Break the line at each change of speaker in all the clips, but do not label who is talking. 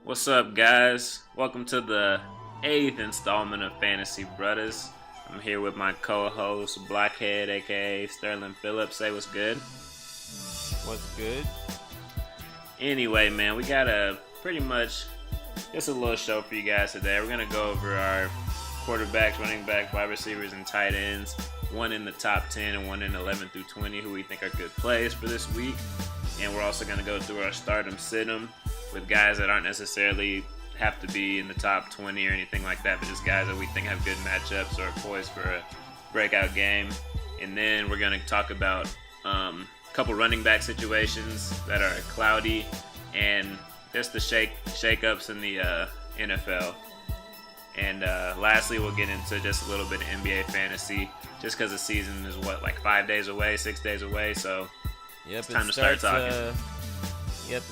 What's up, guys? Welcome to the 8th installment of Fantasy Bruddas. I'm here with my co-host, Blockhead, aka Sterling Phillips. Say what's good.
What's good?
Anyway, man, we got a pretty much just a little show for you guys today. We're gonna go over our quarterbacks, running backs, wide receivers, and tight ends. One in the top 10 and one in 11 through 20 who we think are good plays for this week. And we're also gonna go through our start 'em, sit 'em with guys that aren't necessarily have to be in the top 20 or anything like that, but just guys that we think have good matchups or are poised for a breakout game. And then we're going to talk about a couple running back situations that are cloudy and just the shake-ups in the NFL. And lastly, we'll get into just a little bit of NBA fantasy just because the season is, 5 days away, 6 days away, so
Yep,
it's time to start talking.
It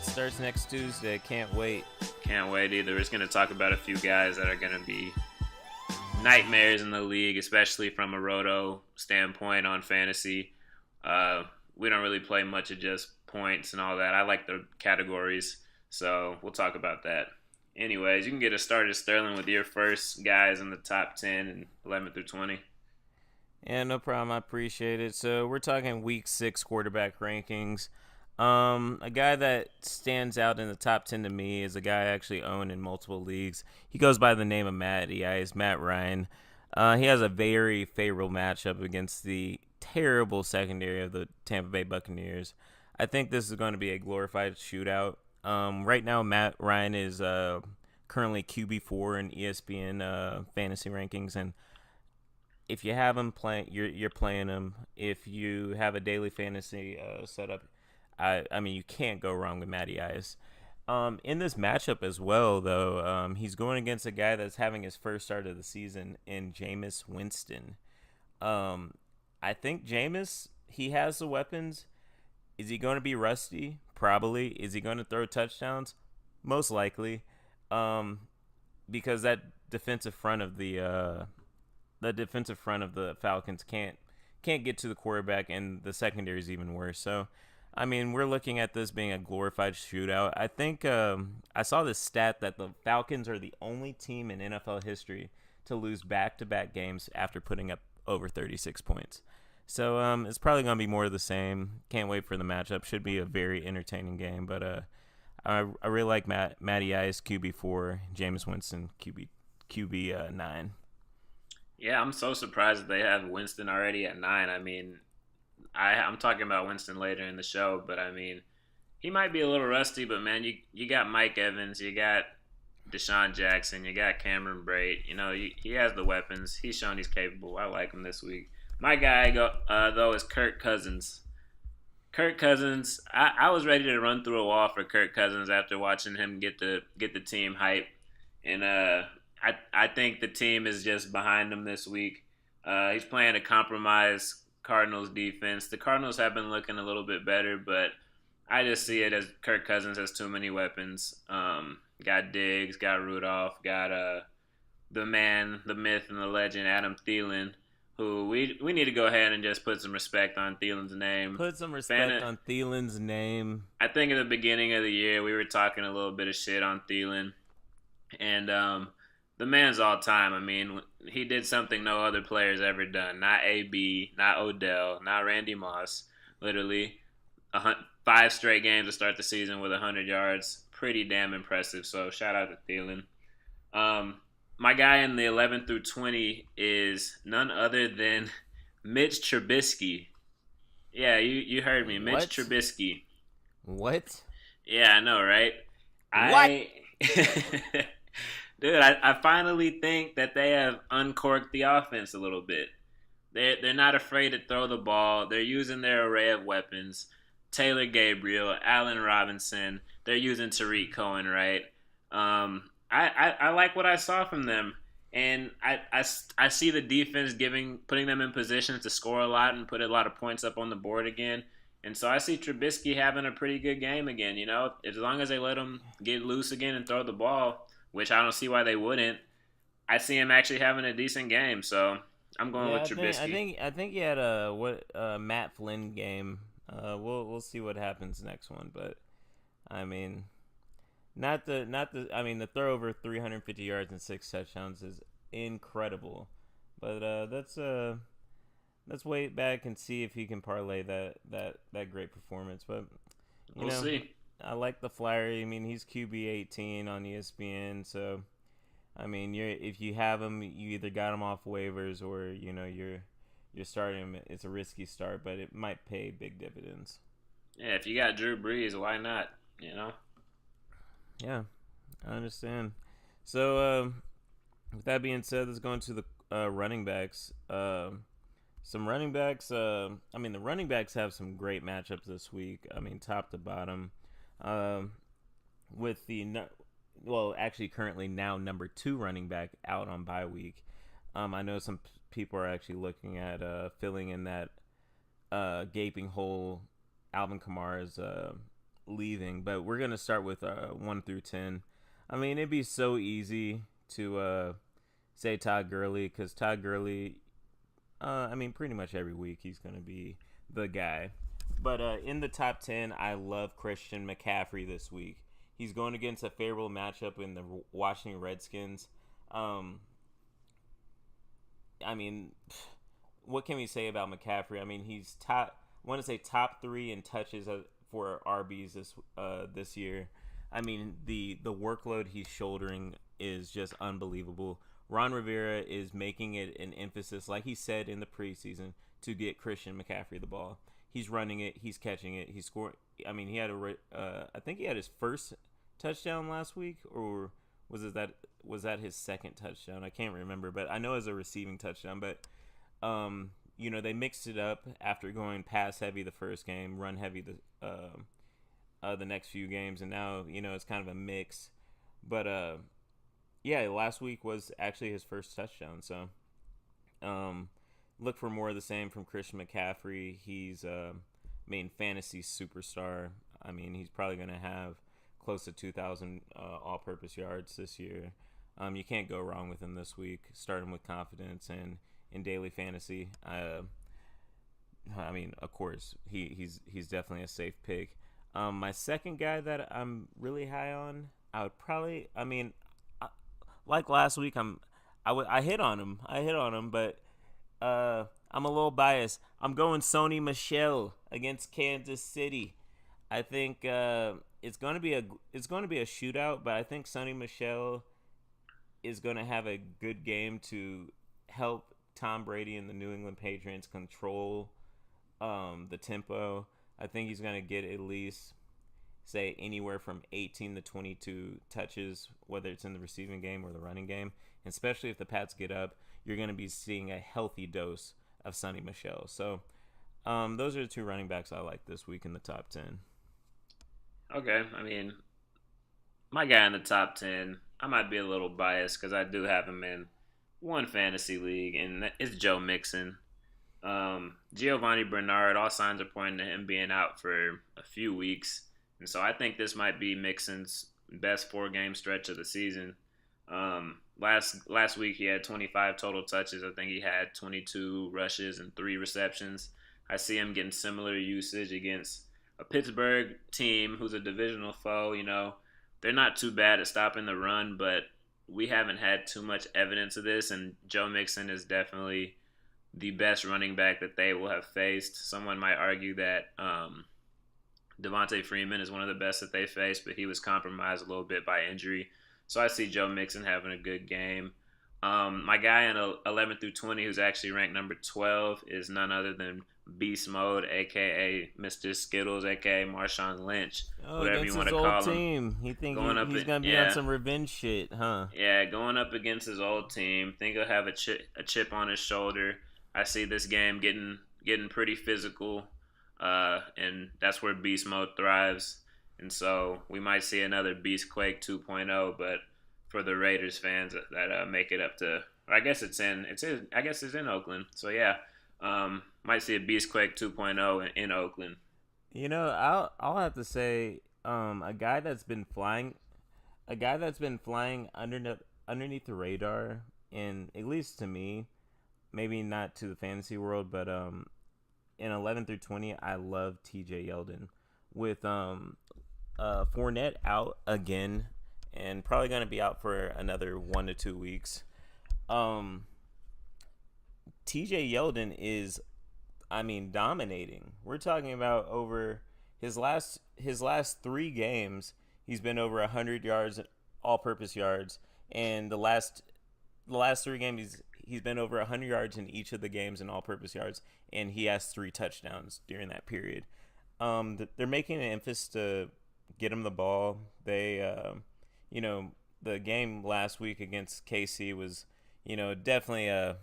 starts next Tuesday. Can't wait.
Can't wait either. We're just going to talk about a few guys that are going to be nightmares in the league, especially from a roto standpoint on fantasy. We don't really play much of just points and all that. I like the categories, so we'll talk about that. Anyways, you can get us started, Sterling, with your first guys in the top 10 and 11 through 20.
Yeah, no problem. I appreciate it. So we're talking Week 6 quarterback rankings. A guy that stands out in the top 10 to me is a guy I actually own in multiple leagues. He goes by the name of Matt Ryan. He has a very favorable matchup against the terrible secondary of the Tampa Bay Buccaneers. I think this is going to be a glorified shootout. Right now, Matt Ryan is currently QB4 in ESPN fantasy rankings, and if you have him playing, you're playing him. If you have a daily fantasy setup, I mean, you can't go wrong with Matty Ice. In this matchup as well, though, he's going against a guy that's having his first start of the season in Jameis Winston. I think Jameis, he has the weapons. Is he going to be rusty? Probably. Is he going to throw touchdowns? Most likely, because that defensive front of the Falcons can't get to the quarterback, and the secondary is even worse. So, I mean, we're looking at this being a glorified shootout. I think I saw this stat that the Falcons are the only team in NFL history to lose back-to-back games after putting up over 36 points. So it's probably going to be more of the same. Can't wait for the matchup. Should be a very entertaining game. But I really like Matty Ice, QB4, Jameis Winston, QB 9.
Yeah, I'm so surprised that they have Winston already at 9. I mean, I'm talking about Winston later in the show, but I mean, he might be a little rusty, but man, you got Mike Evans, you got Deshaun Jackson, you got Cameron Brate. You know, he has the weapons. He's shown he's capable. I like him this week. My guy, though, is Kirk Cousins. Kirk Cousins, I was ready to run through a wall for Kirk Cousins after watching him get the team hype, and I think the team is just behind him this week. He's playing a compromised Cardinals defense. The Cardinals have been looking a little bit better, but I just see it as Kirk Cousins has too many weapons. Got Diggs, got Rudolph, got the man, the myth, and the legend, Adam Thielen, who we need to go ahead and just put some respect on Thielen's name.
Put some respect on Thielen's name.
I think in the beginning of the year we were talking a little bit of shit on Thielen, and the man's all time. I mean, he did something no other player's ever done. Not AB, not Odell, not Randy Moss. Literally, 5 straight games to start the season with 100 yards. Pretty damn impressive. So shout out to Thielen. My guy in the 11 through 20 is none other than Mitch Trubisky. Yeah, you heard me. Mitch Trubisky.
What?
Yeah, I know, right?
What?
Dude, I finally think that they have uncorked the offense a little bit. They're not afraid to throw the ball. They're using their array of weapons. Taylor Gabriel, Allen Robinson. They're using Tariq Cohen, right? I like what I saw from them. And I see the defense putting them in positions to score a lot and put a lot of points up on the board again. And so I see Trubisky having a pretty good game again. You know, as long as they let him get loose again and throw the ball, which I don't see why they wouldn't. I see him actually having a decent game, so I'm going with Trubisky.
I think he had a Matt Flynn game. We'll see what happens next one, but I mean, I mean, the throw over 350 yards and 6 touchdowns is incredible, but let's wait back and see if he can parlay that great performance. But you
We'll
know,
see.
I like the flyer. I mean, he's QB 18 on ESPN, so I mean, if you have him, you either got him off waivers or you're starting him. It's a risky start, but it might pay big dividends.
Yeah, if you got Drew Brees, why not? You know.
Yeah, I understand. So, with that being said, let's go into the running backs. Some running backs. I mean, the running backs have some great matchups this week. I mean, top to bottom. Um, with the well, actually, currently now number 2 running back out on bye week. I know some people are actually looking at filling in that gaping hole. Alvin Kamara's leaving, but we're gonna start with 1 through 10. I mean, it'd be so easy to say Todd Gurley because Todd Gurley. I mean, pretty much every week he's gonna be the guy. But in the top 10, I love Christian McCaffrey this week. He's going against a favorable matchup in the Washington Redskins. Um, I mean, what can we say about McCaffrey? I mean, he's top. I want to say top 3 in touches for RBs this year. I mean, the workload he's shouldering is just unbelievable. Ron Rivera is making it an emphasis, like he said in the preseason, to get Christian McCaffrey the ball. He's running it. He's catching it. He's scoring. I mean, he had I think he had his first touchdown last week, or was that his second touchdown? I can't remember, but I know it was a receiving touchdown. But they mixed it up after going pass heavy the first game, run heavy the next few games, and now it's kind of a mix. But yeah, last week was actually his first touchdown. So look for more of the same from Christian McCaffrey. He's main fantasy superstar. I mean, he's probably going to have close to 2,000 all-purpose yards this year. You can't go wrong with him this week. Start him with confidence and in daily fantasy. I mean, of course, he's definitely a safe pick. My second guy that I'm really high on, I would probably. I mean, like last week, I hit on him, but I'm a little biased. I'm going Sony Michel against Kansas City. I think it's going to be a shootout, but I think Sony Michel is going to have a good game to help Tom Brady and the New England Patriots control the tempo. I think he's going to get at least, say, anywhere from 18 to 22 touches, whether it's in the receiving game or the running game. And especially if the Pats get up, you're going to be seeing a healthy dose of Sonny Michel. So those are the 2 running backs I like this week in the top 10.
Okay, I mean, my guy in the top 10, I might be a little biased because I do have him in one fantasy league, and it's Joe Mixon. Giovanni Bernard, all signs are pointing to him being out for a few weeks. And so I think this might be Mixon's best 4-game stretch of the season. Last week he had 25 total touches. I think he had 22 rushes and 3 receptions. I see him getting similar usage against a Pittsburgh team who's a divisional foe. They're not too bad at stopping the run, but we haven't had too much evidence of this, and Joe Mixon is definitely the best running back that they will have faced. Someone might argue that Devontae Freeman is one of the best that they faced, but he was compromised a little bit by injury. So I see Joe Mixon having a good game. My guy in 11 through 20, who's actually ranked number 12, is none other than Beast Mode, a.k.a. Mr. Skittles, a.k.a. Marshawn Lynch, whatever you want to call him.
Team. He's going to be on some revenge shit, huh?
Yeah, going up against his old team. Think he'll have a chip on his shoulder. I see this game getting pretty physical, and that's where Beast Mode thrives. And so we might see another Beast Quake 2.0, but for the Raiders fans that make it up to, I guess it's in Oakland. So yeah, might see a Beast Quake 2.0 in Oakland.
I'll have to say, a guy that's been flying underneath the radar, and at least to me, maybe not to the fantasy world, but in 11 through 20, I love TJ Yeldon with Fournette out again, and probably going to be out for another 1 to 2 weeks. Um, TJ Yeldon is, dominating. We're talking about over his last 3 games. He's been over 100 yards, all-purpose yards, and the last 3 games he's been over 100 yards in each of the games in all-purpose yards, and he has 3 touchdowns during that period. They're making an emphasis to get him the ball. The game last week against KC was, definitely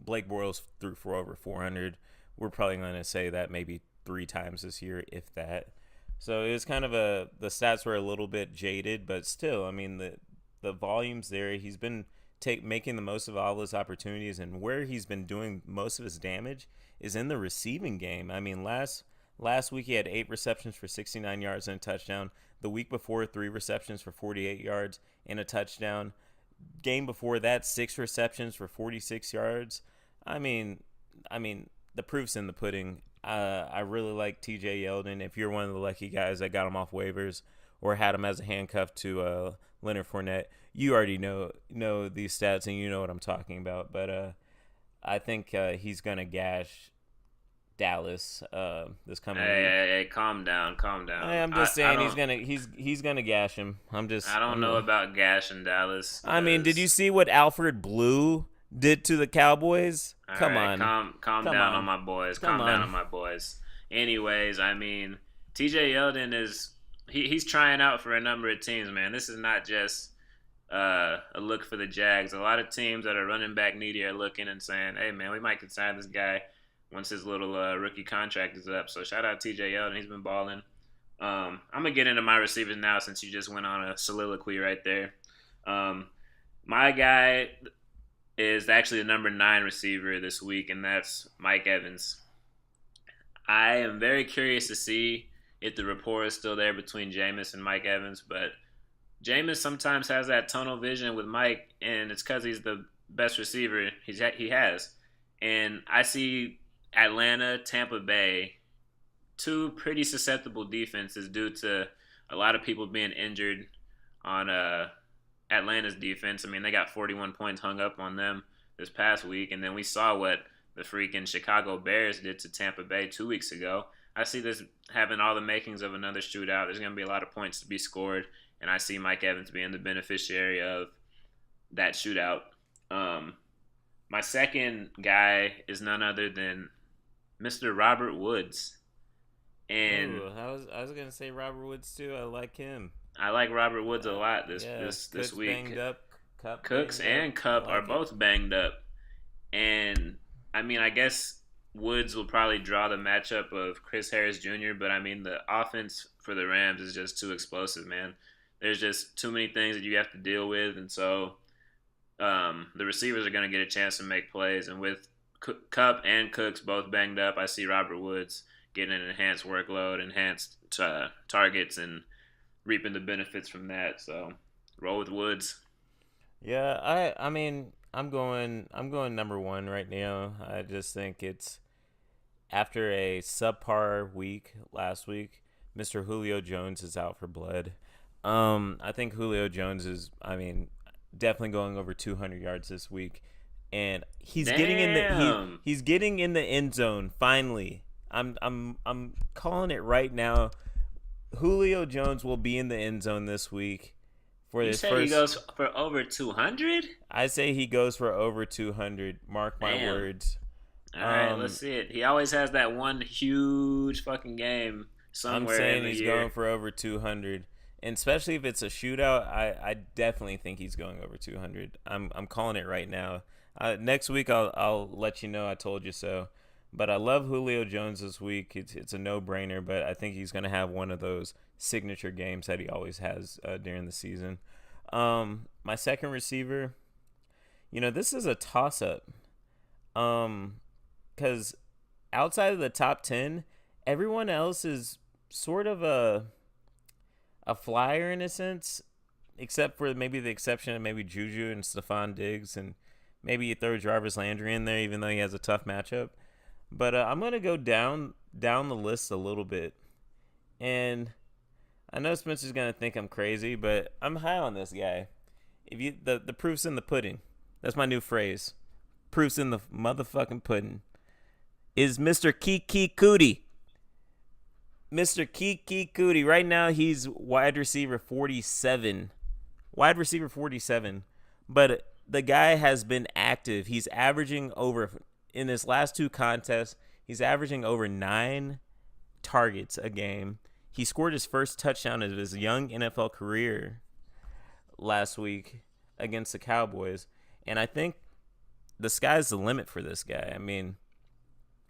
Blake Bortles threw for over 400. We're probably going to say that maybe 3 times this year, if that. So it was kind of the stats were a little bit jaded, but still, the volume's there. He's been making the most of all his opportunities, and where he's been doing most of his damage is in the receiving game. Last week he had 8 receptions for 69 yards and a touchdown. The week before, 3 receptions for 48 yards and a touchdown. Game before that, 6 receptions for 46 yards. The proof's in the pudding. I really like TJ Yeldon. If you're one of the lucky guys that got him off waivers or had him as a handcuff to Leonard Fournette, you already know these stats and you know what I'm talking about. But I think he's gonna gash Dallas this coming week.
Hey, calm down.
I'm just saying he's gonna gash him.
I don't know about gashing Dallas.
Did you see what Alfred Blue did to the Cowboys? Come on.
Calm down on my boys. Calm down on my boys. Anyways, TJ Yeldon he's trying out for a number of teams, man. This is not just a look for the Jags. A lot of teams that are running back needy are looking and saying, hey, man, we might consign this guy once his little rookie contract is up. So shout out TJ Yeldon. He's been balling. I'm going to get into my receivers now since you just went on a soliloquy right there. My guy is actually the number 9 receiver this week, and that's Mike Evans. I am very curious to see if the rapport is still there between Jameis and Mike Evans, but Jameis sometimes has that tunnel vision with Mike, and it's because he's the best receiver he has. And I see Atlanta, Tampa Bay, 2 pretty susceptible defenses due to a lot of people being injured on Atlanta's defense. They got 41 points hung up on them this past week, and then we saw what the freaking Chicago Bears did to Tampa Bay 2 weeks ago. I see this having all the makings of another shootout. There's going to be a lot of points to be scored, and I see Mike Evans being the beneficiary of that shootout. My second guy is none other than Mr. Robert Woods. And
I was going to say Robert Woods too. I like him.
I like Robert Woods a lot this week.
Banged up.
Cooks and Kupp are both banged up. And, I guess Woods will probably draw the matchup of Chris Harris Jr., but, the offense for the Rams is just too explosive, man. There's just too many things that you have to deal with, and so the receivers are going to get a chance to make plays. And with Kupp and Cooks both banged up, I see Robert Woods getting an enhanced workload, enhanced targets, and reaping the benefits from that. So roll with Woods.
Yeah, I'm going number 1 right now. I just think it's after a subpar week last week, Mr. Julio Jones is out for blood. I think Julio Jones is definitely going over 200 yards this week, and he's getting in the end zone finally. I'm calling it right now. Julio Jones will be in the end zone this week for
this first. He goes for over 200?
I say he goes for over 200. Mark my words.
All right, let's see it. He always has that one huge fucking game somewhere.
I'm saying he's going for over 200, and especially if it's a shootout, I definitely think he's going over 200. I'm calling it right now. Next week I'll let you know I told you so. But I love Julio Jones this week. It's a no-brainer, but I think he's going to have one of those signature games that he always has during the season. My second receiver, this is a toss-up. Because outside of the top 10, everyone else is sort of a flyer in a sense, except for maybe the exception of maybe Juju and Stephon Diggs, and maybe you throw Jarvis Landry in there, even though he has a tough matchup. But I'm going to go down the list a little bit. And I know Spencer's gonna think I'm crazy, but I'm high on this guy. If you the proof's in the pudding. That's my new phrase. Proof's in the motherfucking pudding. Is Mr. Kiki Cootie. Mr. Kiki Cootie. Right now he's wide receiver 47. Wide receiver 47. But the guy has been active. He's averaging over in his last two contests, he's averaging over 9 targets a game. He scored his first touchdown of his young NFL career last week against the Cowboys. And I think the sky's the limit for this guy. I mean,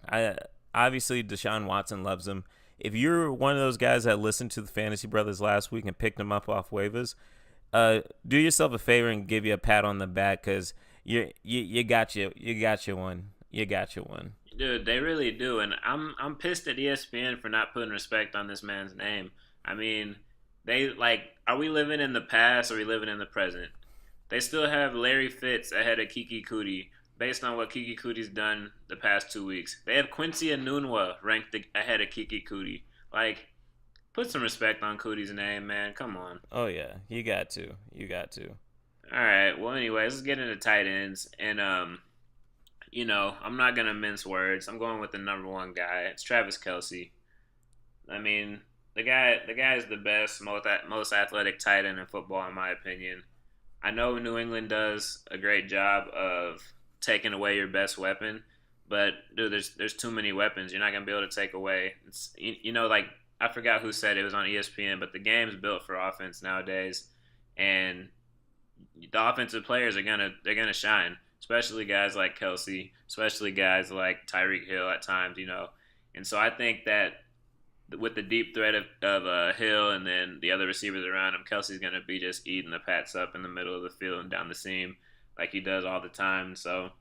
I obviously Deshaun Watson loves him. If you're one of those guys that listened to the Fantasy Brothers last week and picked him up off waivers, do yourself a favor and give you a pat on the back because you got you one. You got you one.
Dude, they really do, and I'm pissed at ESPN for not putting respect on this man's name. I mean, are we living in the past or are we living in the present? They still have Larry Fitz ahead of Kiki Cootie based on what Kiki Cootie's done the past 2 weeks. They have Quincy Enunwa ranked ahead of Kiki Cootie. Like, put some respect on Cootie's name, man. Come on.
Oh yeah, you got to.
All right. Well, anyways, let's get into tight ends, and I'm not gonna mince words. I'm going with the number one guy. It's Travis Kelce. I mean, the guy is the best, most athletic tight end in football, in my opinion. I know New England does a great job of taking away your best weapon, but dude, there's too many weapons. You're not gonna be able to take away. Like I forgot who said it was on ESPN, but the game's built for offense nowadays, and the offensive players are gonna shine. Especially guys like Kelce, especially guys like Tyreek Hill at times, And so I think that with the deep threat of Hill and then the other receivers around him, Kelsey's going to be just eating the Pats up in the middle of the field and down the seam like he does all the time. So,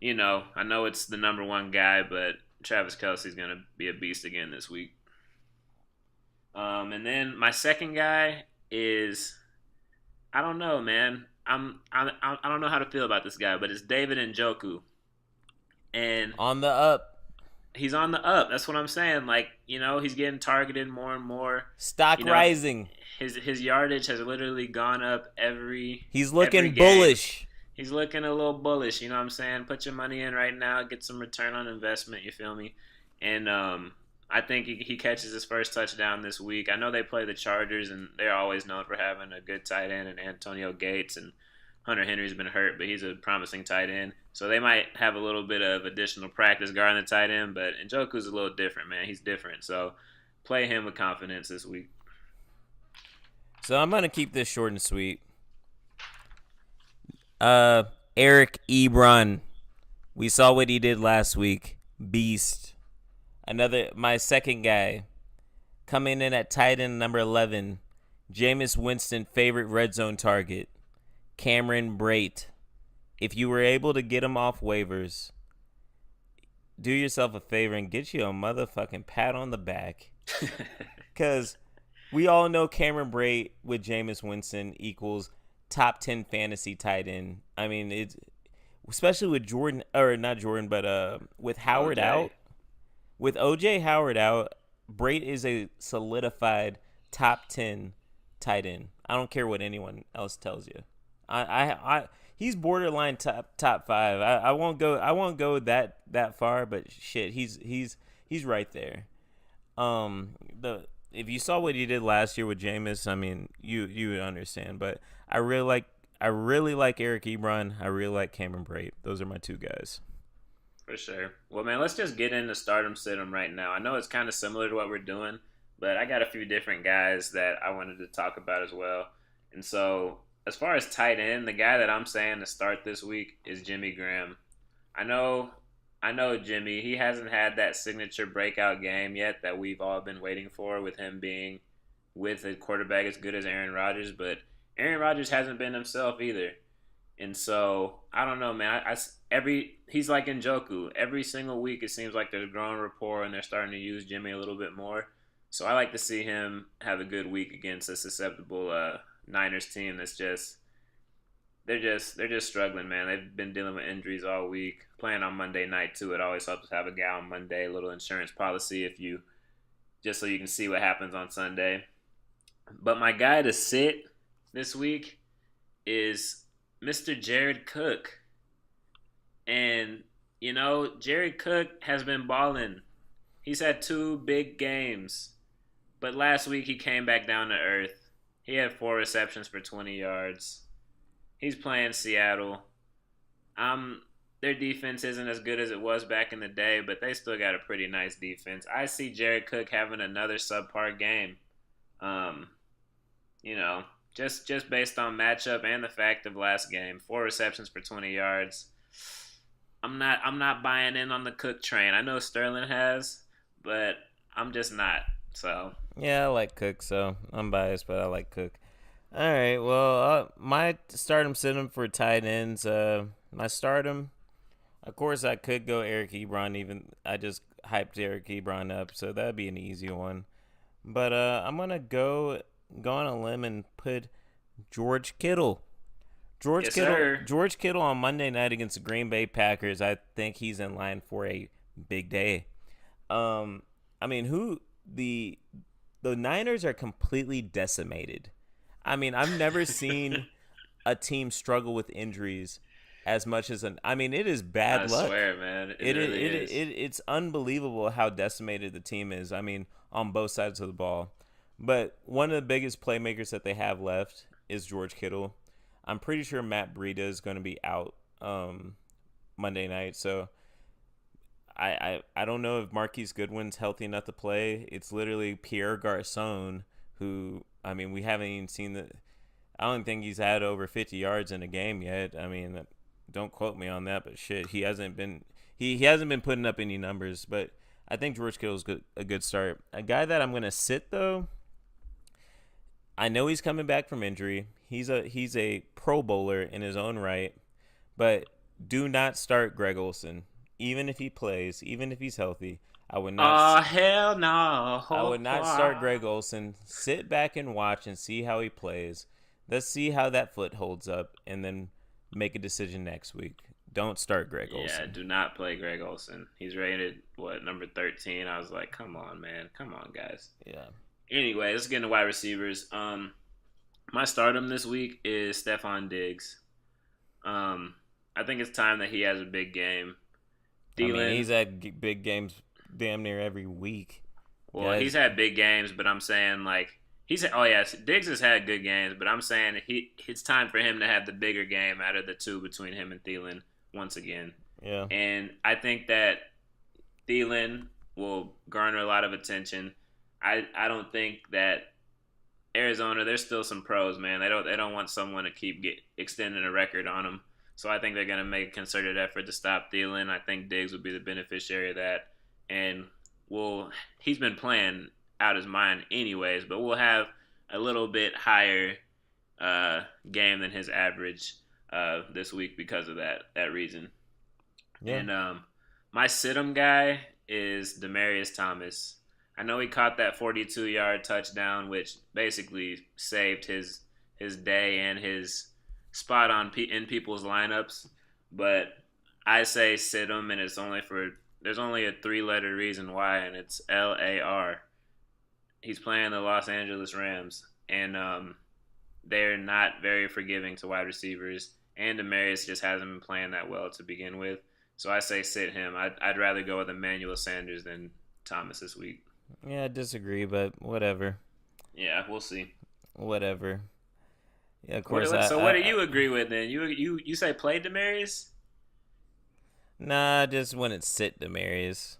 I know it's the number one guy, but Travis Kelce's going to be a beast again this week. And then my second guy is, I don't know, man. I don't know how to feel about this guy, but it's David Njoku, and
on the up.
He's on the up. That's what I'm saying. Like, he's getting targeted more and more.
Stock rising.
His yardage has literally gone up
He's looking bullish.
He's looking a little bullish. You know what I'm saying? Put your money in right now. Get some return on investment. You feel me? And I think he catches his first touchdown this week. I know they play the Chargers, and they're always known for having a good tight end, and Antonio Gates, and Hunter Henry's been hurt, but he's a promising tight end. So they might have a little bit of additional practice guarding the tight end, but Njoku's a little different, man. He's different. So play him with confidence this week.
So I'm going to keep this short and sweet. Eric Ebron. We saw what he did last week. Beast. My second guy, coming in at tight end number 11, Jameis Winston favorite red zone target, Cameron Brate. If you were able to get him off waivers, do yourself a favor and get you a motherfucking pat on the back. Because we all know Cameron Brate with Jameis Winston equals top 10 fantasy tight end. I mean, it's especially with with Howard out. With O.J. Howard out, Brate is a solidified top 10 tight end. I don't care what anyone else tells you. He's borderline top 5. I won't go that far, but shit, he's right there. If you saw what he did last year with Jameis, I mean, you would understand. But I really like Eric Ebron. I really like Cameron Brate. Those are my two guys.
For sure. Well, man, let's just get into stardom sit-em right now. I know it's kind of similar to what we're doing, but I got a few different guys that I wanted to talk about as well. And so, as far as tight end, the guy that I'm saying to start this week is Jimmy Graham. I know Jimmy. He hasn't had that signature breakout game yet that we've all been waiting for with him being with a quarterback as good as Aaron Rodgers, but Aaron Rodgers hasn't been himself either. And so, I don't know, man. He's like Njoku. Every single week, it seems like there's growing rapport, and they're starting to use Jimmy a little bit more. So I like to see him have a good week against a susceptible Niners team that's they're just struggling, man. They've been dealing with injuries all week. Playing on Monday night too. It always helps to have a guy on Monday, a little insurance policy just so you can see what happens on Sunday. But my guy to sit this week is Mr. Jared Cook. And, Jared Cook has been balling. He's had two big games. But last week he came back down to earth. He had four receptions for 20 yards. He's playing Seattle. Um, their defense isn't as good as it was back in the day, but they still got a pretty nice defense. I see Jared Cook having another subpar game. Um, you know, just based on matchup and the fact of last game, four receptions for 20 yards. I'm not buying in on the Cook train. I know Sterling has, but I'm just not. So
Yeah, I like Cook, so I'm biased, but I like Cook. All right, well, my stardom sit for tight ends. My stardom, of course, I could go Eric Ebron. Even I just hyped Eric Ebron up, so that'd be an easy one. But I'm gonna go on a limb and put George Kittle. George
yes,
Kittle.
sir.
George Kittle on Monday night against the Green Bay Packers. I think he's in line for a big day. Um, I mean, who the Niners are completely decimated. I mean, I've never seen a team struggle with injuries as much as an. I mean, it is
I
bad luck.
swear, man, it
It,
really
it, it,
is.
it it's unbelievable how decimated the team is. I mean, on both sides of the ball. But one of the biggest playmakers that they have left is George Kittle. I'm pretty sure Matt Breida is going to be out Monday night. So I don't know if Marquise Goodwin's healthy enough to play. It's literally Pierre Garcon, who, I mean, we haven't even seen the. I don't think he's had over 50 yards in a game yet. I mean, don't quote me on that, but shit, he hasn't been he hasn't been putting up any numbers. But I think George Kittle's a good start. A guy that I'm gonna sit though. I know he's coming back from injury. He's a Pro Bowler in his own right, but do not start Greg Olson, even if he plays, even if he's healthy. I would not.
Oh hell
I would
no!
not start Greg Olson. Sit back and watch and see how he plays. Let's see how that foot holds up, and then make a decision next week. Don't start Greg
Yeah,
Olson.
do not play Greg Olson. He's rated what, number 13. I was like, come on, man, come on, guys.
Yeah.
Anyway, let's get into wide receivers. My stardom this week is Stephon Diggs. Um, I think it's time that he has a big game.
I mean,
Thielen,
he's had big games damn near every week.
well, he's
Guys,
had big games, but I'm saying like oh yes, Diggs has had good games, but I'm saying it's time for him to have the bigger game out of the two between him and Thielen once again.
yeah.
And I think that Thielen will garner a lot of attention. I don't think that Arizona, there's still some pros, man. They don't want someone to keep extending a record on them. So I think they're going to make a concerted effort to stop Thielen. I think Diggs would be the beneficiary of that, and he's been playing out his mind anyways, but we'll have a little bit higher game than his average this week because of that reason.
Yeah.
And my sit-em guy is Demaryius Thomas. I know he caught that 42-yard touchdown, which basically saved his day and his spot in people's lineups. But I say sit him, and there's only a three-letter reason why, and it's LAR. He's playing the Los Angeles Rams, and they're not very forgiving to wide receivers. And Demaryius just hasn't been playing that well to begin with. So I say sit him. I'd rather go with Emmanuel Sanders than Thomas this week.
Yeah, I disagree, but whatever.
Yeah, we'll see.
Whatever. Yeah, of
What,
course.
what, so what do you agree with then? You say play Demarius?
Nah, I just wouldn't sit Demarius.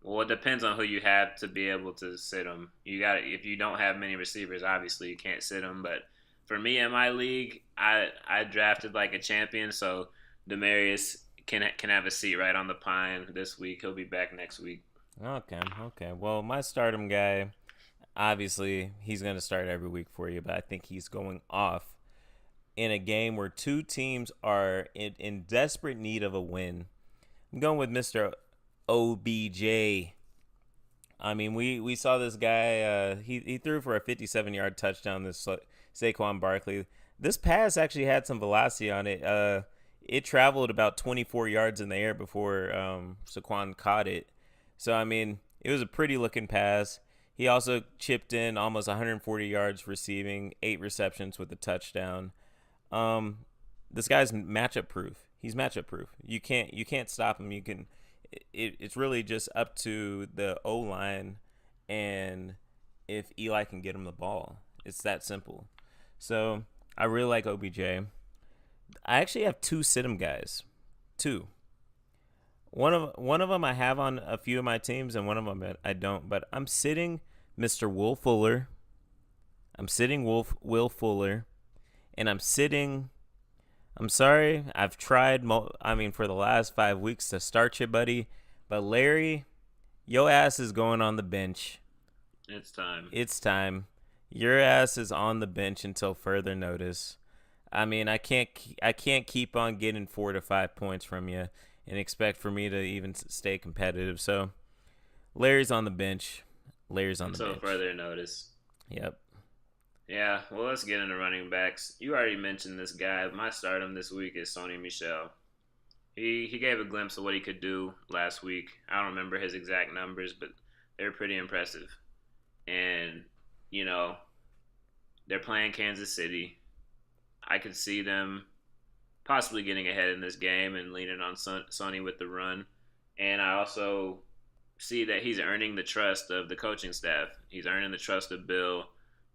Well, it depends on who you have to be able to sit him. If you don't have many receivers, obviously you can't sit him. But for me in my league, I drafted like a champion, so Demarius can have a seat right on the pine this week. He'll be back next week.
Okay. Well, my stardom guy, obviously, he's going to start every week for you, but I think he's going off in a game where two teams are in desperate need of a win. I'm going with Mr. OBJ. I mean, we saw this guy. He threw for a 57-yard touchdown. This Saquon Barkley. This pass actually had some velocity on it. It traveled about 24 yards in the air before Saquon caught it. So I mean, it was a pretty looking pass. He also chipped in almost 140 yards receiving, 8 receptions with a touchdown. Um, this guy's matchup proof. He's matchup proof. You can't stop him. It's really just up to the O line and if Eli can get him the ball. It's that simple. So I really like OBJ. I actually have two sit 'em guys. Two. One of them I have on a few of my teams, and one of them I don't. But I'm sitting Mr. Will Fuller. I'm sitting Will Fuller, and I'm sitting. I'm sorry, I've tried. For the last 5 weeks to start you, buddy. But Larry, your ass is going on the bench.
It's time.
It's time. Your ass is on the bench until further notice. I can't keep on getting 4 to 5 points from you and expect for me to even stay competitive. So Larry's on the bench. Larry's on the bench.
Until further notice.
Yep.
Yeah, well, let's get into running backs. You already mentioned this guy. My stardom this week is Sony Michel. He gave a glimpse of what he could do last week. I don't remember his exact numbers, but they were pretty impressive. And, you know, they're playing Kansas City. I could see them possibly getting ahead in this game and leaning on Sony with the run. And I also see that he's earning the trust of the coaching staff. He's earning the trust of Bill.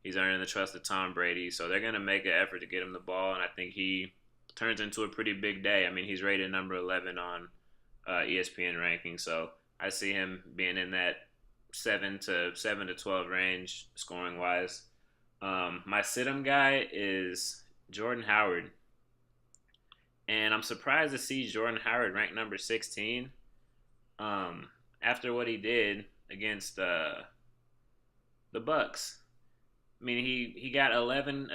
He's earning the trust of Tom Brady. So they're going to make an effort to get him the ball, and I think he turns into a pretty big day. I mean, he's rated number 11 on ESPN ranking, so I see him being in that 7 to 12 range scoring wise. My sit-em guy is Jordan Howard, and I'm surprised to see Jordan Howard ranked number 16 after what he did against the Bucks. I mean, he got 11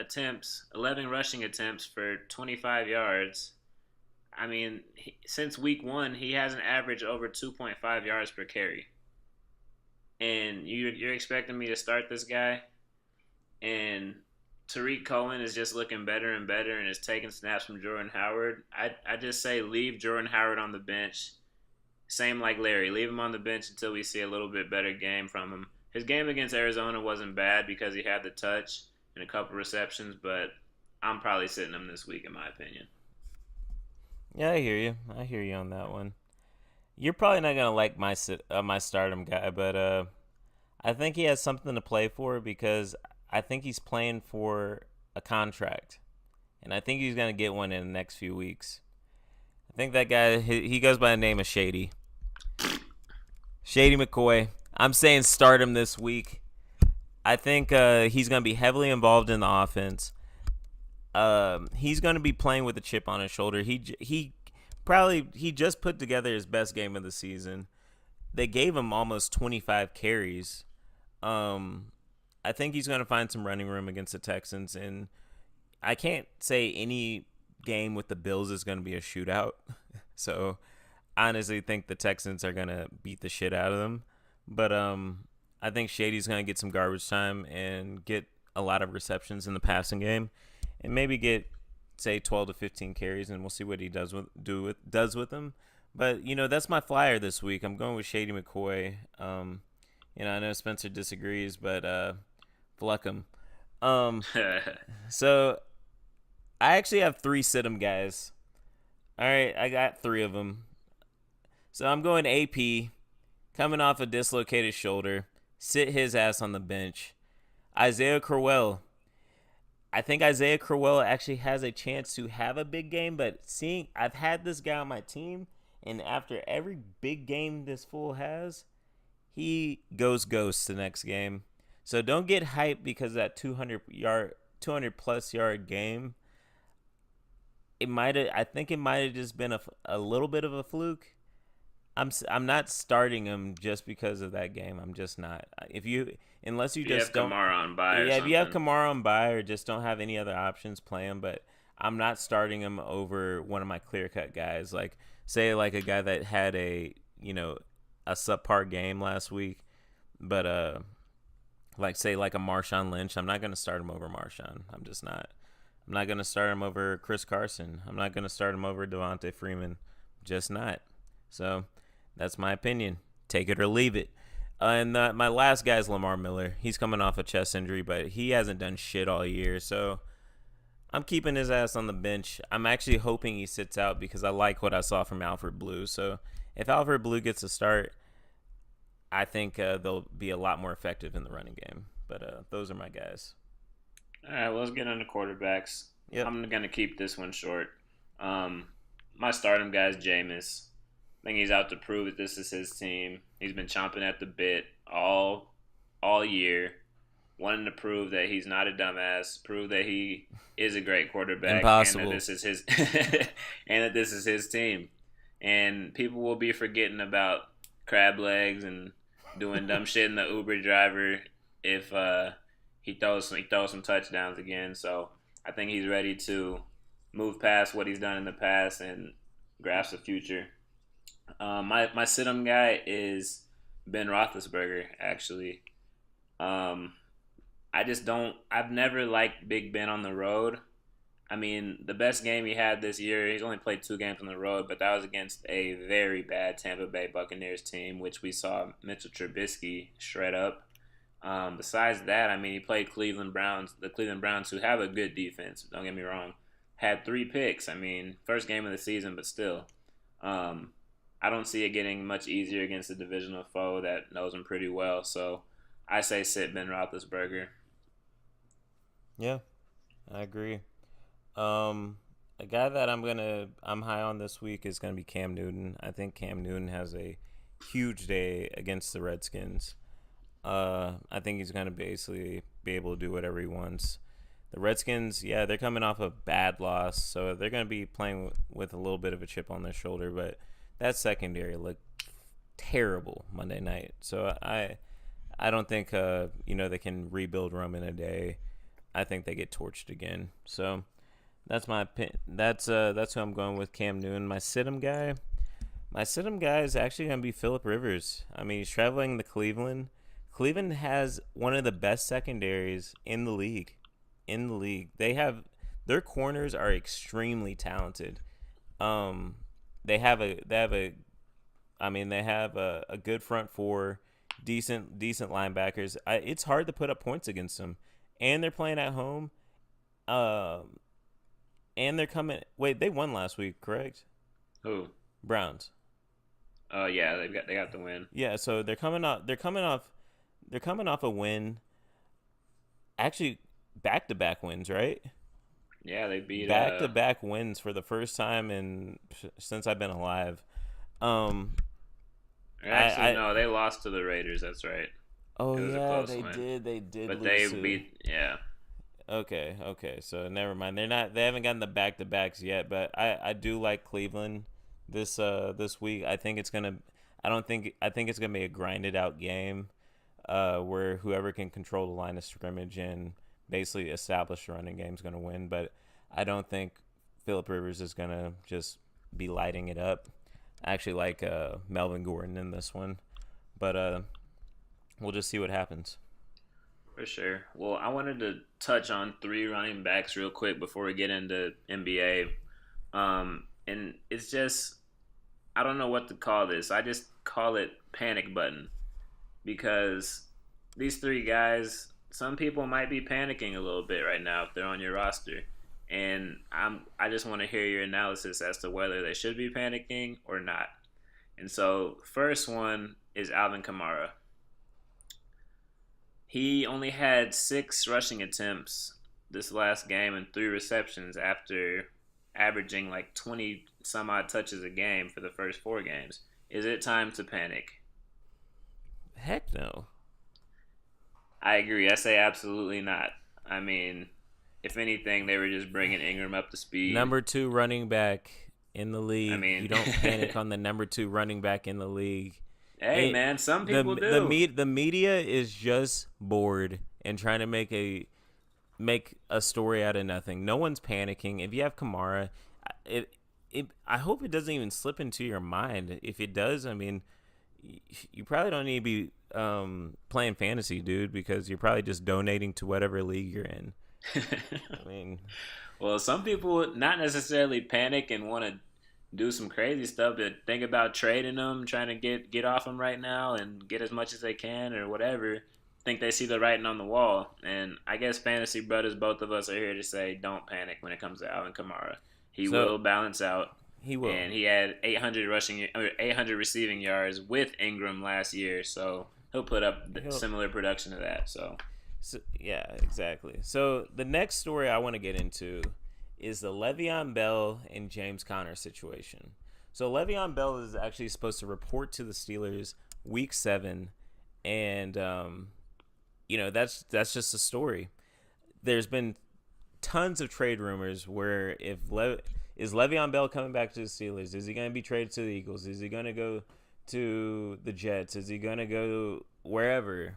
rushing attempts for 25 yards. I mean, since week 1, he hasn't averaged over 2.5 yards per carry. And you're expecting me to start this guy? And Tariq Cohen is just looking better and better and is taking snaps from Jordan Howard. I just say leave Jordan Howard on the bench. Same like Larry. Leave him on the bench until we see a little bit better game from him. His game against Arizona wasn't bad because he had the touch and a couple receptions, but I'm probably sitting him this week in my opinion.
Yeah, I hear you. I hear you on that one. You're probably not gonna like my stardom guy, but I think he has something to play for because I think he's playing for a contract, and I think he's gonna get one in the next few weeks. I think that guy he goes by the name of Shady McCoy. I'm saying start him this week. I think he's going to be heavily involved in the offense. He's going to be playing with a chip on his shoulder. He just put together his best game of the season. They gave him almost 25 carries. I think he's going to find some running room against the Texans, and I can't say any game with the Bills is going to be a shootout. So I honestly think the Texans are going to beat the shit out of them. But I think Shady's going to get some garbage time and get a lot of receptions in the passing game and maybe get, say, 12 to 15 carries, and we'll see what he does with them. But, that's my flyer this week. I'm going with Shady McCoy. I know Spencer disagrees, but fluck him. So I actually have 3 sit-em guys. All right, I got 3 of them. So I'm going AP. Coming off a dislocated shoulder, sit his ass on the bench. Isaiah Crowell. I think Isaiah Crowell actually has a chance to have a big game, but I've had this guy on my team, and after every big game this fool has, he goes ghost the next game. So don't get hyped because of that 200 plus yard game. I think it might have just been a little bit of a fluke. I'm not starting him just because of that game. I'm just not. Unless you just don't.
Kamara on bye.
Yeah, if you have Kamara on bye or just don't have any other options, play him. But I'm not starting him over one of my clear cut guys. Like say like a guy that had a subpar game last week, but like say like a Marshawn Lynch. I'm not gonna start him over Marshawn. I'm just not. I'm not gonna start him over Chris Carson. I'm not gonna start him over Devontae Freeman. Just not. So. That's my opinion. Take it or leave it. And my last guy is Lamar Miller. He's coming off a chest injury, but he hasn't done shit all year. So I'm keeping his ass on the bench. I'm actually hoping he sits out because I like what I saw from Alfred Blue. So if Alfred Blue gets a start, I think they'll be a lot more effective in the running game. But those are my guys.
All right, well, let's get into quarterbacks.
Yep.
I'm going to keep this one short. My stardom guy is Jameis. I think he's out to prove that this is his team. He's been chomping at the bit all year, wanting to prove that he's not a dumbass, prove that he is a great quarterback,
Impossible.
and that this is his and that this is his team. And people will be forgetting about crab legs and doing dumb shit in the Uber driver if he throws some touchdowns again. So I think he's ready to move past what he's done in the past and grasp the future. My sit-em guy is Ben Roethlisberger, actually. I've never liked Big Ben on the road. I mean, the best game he had this year, he's only played 2 games on the road, but that was against a very bad Tampa Bay Buccaneers team, which we saw Mitchell Trubisky shred up. Besides that, I mean, he played Cleveland Browns, the Cleveland Browns, who have a good defense, don't get me wrong. Had 3 picks. I mean, first game of the season, but still. I don't see it getting much easier against a divisional foe that knows him pretty well. So I say sit Ben Roethlisberger.
Yeah, I agree. A guy that I'm high on this week is gonna be Cam Newton. I think Cam Newton has a huge day against the Redskins. I think he's gonna basically be able to do whatever he wants. The Redskins, yeah, they're coming off a bad loss, so they're gonna be playing with a little bit of a chip on their shoulder. But that secondary looked terrible Monday night, so I don't think they can rebuild Rome in a day. I think they get torched again. So that's my that's who I'm going with. Cam Newton. My sit-em guy is actually going to be Phillip Rivers. I mean, he's traveling to Cleveland. Cleveland has one of the best secondaries in the league. They have their corners are extremely talented. They have a good front four, decent linebackers. It's hard to put up points against them, and they're playing at home. And they're coming. Wait, they won last week, correct?
Who?
Browns.
Yeah, they got the win.
Yeah, so they're coming off a win. Actually, back-to-back wins, right?
Yeah, they beat
back-to-back wins for the first time since I've been alive.
No, they lost to the Raiders. That's right.
Oh yeah, they did.
But
lose
they beat. Yeah.
Okay. So never mind. They haven't gotten the back-to-backs yet, but I do like Cleveland this week. I think it's gonna be a grinded out game, where whoever can control the line of scrimmage and basically establish the running game is gonna win. But I don't think Phillip Rivers is gonna just be lighting it up. I actually like Melvin Gordon in this one, but we'll just see what happens.
For sure. Well, I wanted to touch on 3 running backs real quick before we get into NBA. And it's just, I don't know what to call this. I just call it panic button. Because these 3 guys, some people might be panicking a little bit right now if they're on your roster. And I just want to hear your analysis as to whether they should be panicking or not. And so, first one is Alvin Kamara. He only had 6 rushing attempts this last game and 3 receptions after averaging like 20 some odd touches a game for the first 4 games. Is it time to panic?
Heck no.
I agree. I say absolutely not. I mean, if anything, they were just bringing Ingram up to speed.
Number 2 running back in the league.
I mean,
you don't panic on the number 2 running back in the league.
Hey, man, some people do.
The media is just bored and trying to make a story out of nothing. No one's panicking. If you have Kamara, I hope it doesn't even slip into your mind. If it does, I mean, you probably don't need to be playing fantasy, dude, because you're probably just donating to whatever league you're in. I mean,
well, some people not necessarily panic and want to do some crazy stuff. To think about trading them, trying to get off them right now and get as much as they can or whatever. Think they see the writing on the wall. And I guess Fantasy Brothers, both of us are here to say don't panic when it comes to Alvin Kamara. He
So
will balance out.
he will.
And he had 800 rushing or 800 receiving yards with Ingram last year, so he'll put up
He'll.
similar production to that. So
So, yeah, exactly. So the next story I want to get into is the Le'Veon Bell and James Conner situation. So Le'Veon Bell is actually supposed to report to the Steelers week 7, and that's just a story. There's been tons of trade rumors where is Le'Veon Bell coming back to the Steelers? Is he going to be traded to the Eagles? Is he going to go to the Jets? Is he going to go wherever?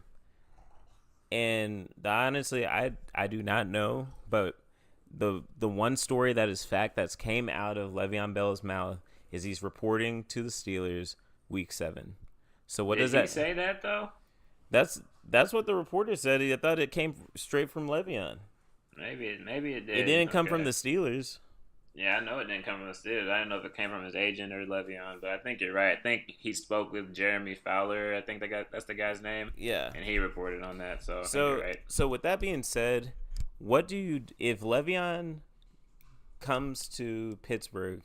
And honestly, I do not know, but the one story that is fact that's came out of Le'Veon Bell's mouth is he's reporting to the Steelers week 7. So what
did
does
he
that
say that though?
That's what the reporter said. I thought it came straight from Le'Veon.
Maybe it did.
It didn't come from
Okay.
the Steelers.
Yeah, I know it didn't come from the Steelers. I didn't know if it came from his agent or Le'Veon, but I think you're right. I think he spoke with Jeremy Fowler. I think that's the guy's name,
Yeah.
and he reported on that. So I think you're
So
right.
so with that being said, what do you if Le'Veon comes to Pittsburgh?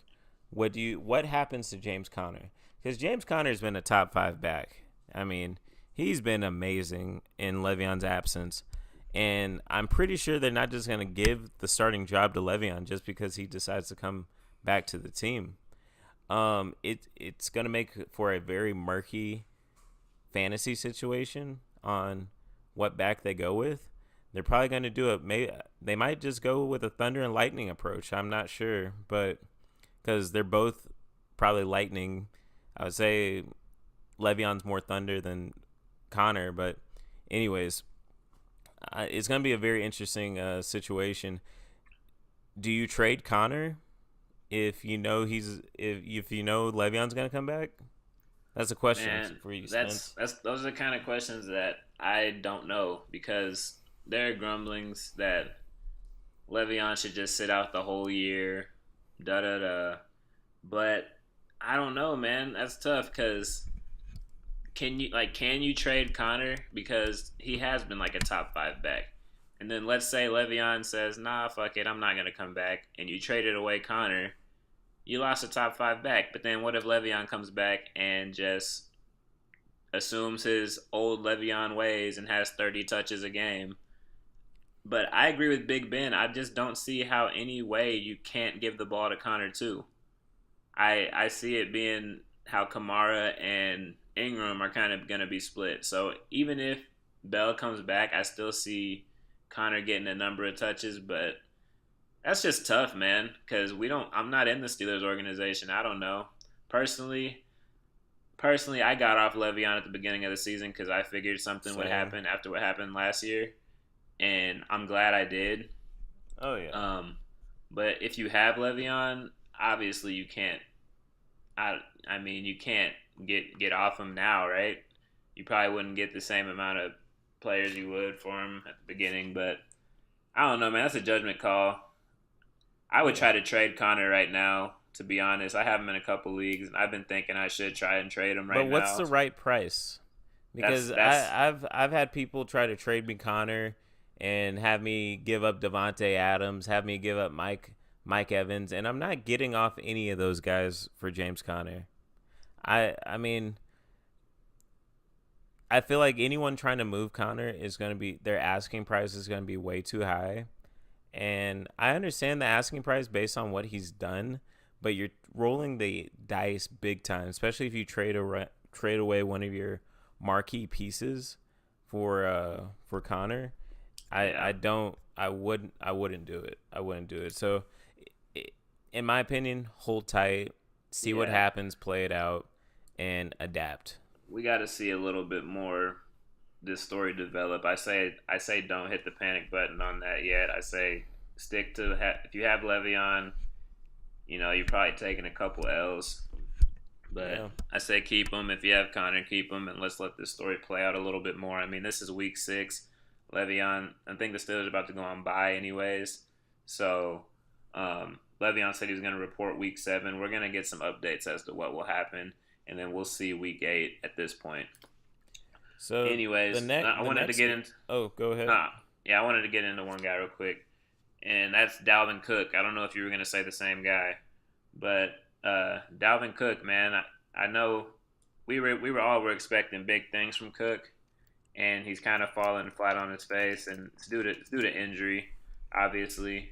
What happens to James Conner? Because James Conner's been a top 5 back. I mean, he's been amazing in Le'Veon's absence. And I'm pretty sure they're not just going to give the starting job to Le'Veon just because he decides to come back to the team. It's going to make for a very murky fantasy situation on what back they go with. They're probably going to do it. Maybe they might just go with a Thunder and Lightning approach. I'm not sure, but because they're both probably Lightning, I would say Le'Veon's more Thunder than Connor. But anyways, it's going to be a very interesting situation. Do you trade Connor if you know if you know Le'Veon's going to come back? That's a question
Man,
for you, Spence.
that's those are the kind of questions that I don't know because there are grumblings that Le'Veon should just sit out the whole year, da da da. But I don't know, man. That's tough because can you trade Connor because he has been like a top 5 back, and then let's say Le'Veon says, nah, fuck it, I'm not gonna come back, and you traded away Connor, you lost a top 5 back. But then what if Le'Veon comes back and just assumes his old Le'Veon ways and has 30 touches a game? But I agree with Big Ben. I just don't see how any way you can't give the ball to Connor too. I see it being how Kamara and Ingram are kind of going to be split. So even if Bell comes back, I still see Connor getting a number of touches, but that's just tough, man, because we don't I'm not in the Steelers organization. I don't know. Personally, I got off Le'Veon at the beginning of the season cuz I figured something would
Same.
happen after what happened last year, and I'm glad I did.
Oh yeah.
Um but if you have Le'Veon, obviously you can't I I mean, you can't get off him now, right? You probably wouldn't get the same amount of players you would for him at the beginning, but I don't know, man. That's a judgment call. I would
Yeah.
try to trade Connor right now. To be honest, I have him in a couple leagues, and I've been thinking I should try and trade him
But
right
what's
now.
the right price? Because
That's
I've had people try to trade me Connor and have me give up Devonte Adams, have me give up Mike Evans, and I'm not getting off any of those guys for James Conner. I mean, I feel like anyone trying to move Connor is going to be their asking price is going to be way too high. And I understand the asking price based on what he's done, but you're rolling the dice big time, especially if you trade away one of your marquee pieces for Connor.
yeah,
I wouldn't do it. I wouldn't do it. So in my opinion, hold tight, see what
yeah.
happens, play it out, and adapt.
We got to see a little bit more this story develop. I say don't hit the panic button on that yet. I say stick to if you have Le'Veon, you're probably taking a couple L's. But
Yeah.
I say keep him. If you have Connor, keep him, and let's let this story play out a little bit more. I mean, this is week 6. Le'Veon, I think the Steelers are about to go on bye anyways. So Le'Veon said he was going to report week 7. We're going to get some updates as to what will happen, and then we'll see week 8 at this point.
So
Anyways, I
the
wanted to
next.
get into.
Oh, go ahead.
Uh, yeah, I wanted to get into one guy real quick, and that's Dalvin Cook. I don't know if you were going to say the same guy, but Dalvin Cook, man, I know we were expecting big things from Cook, and he's kind of fallen flat on his face, and it's due to injury, obviously.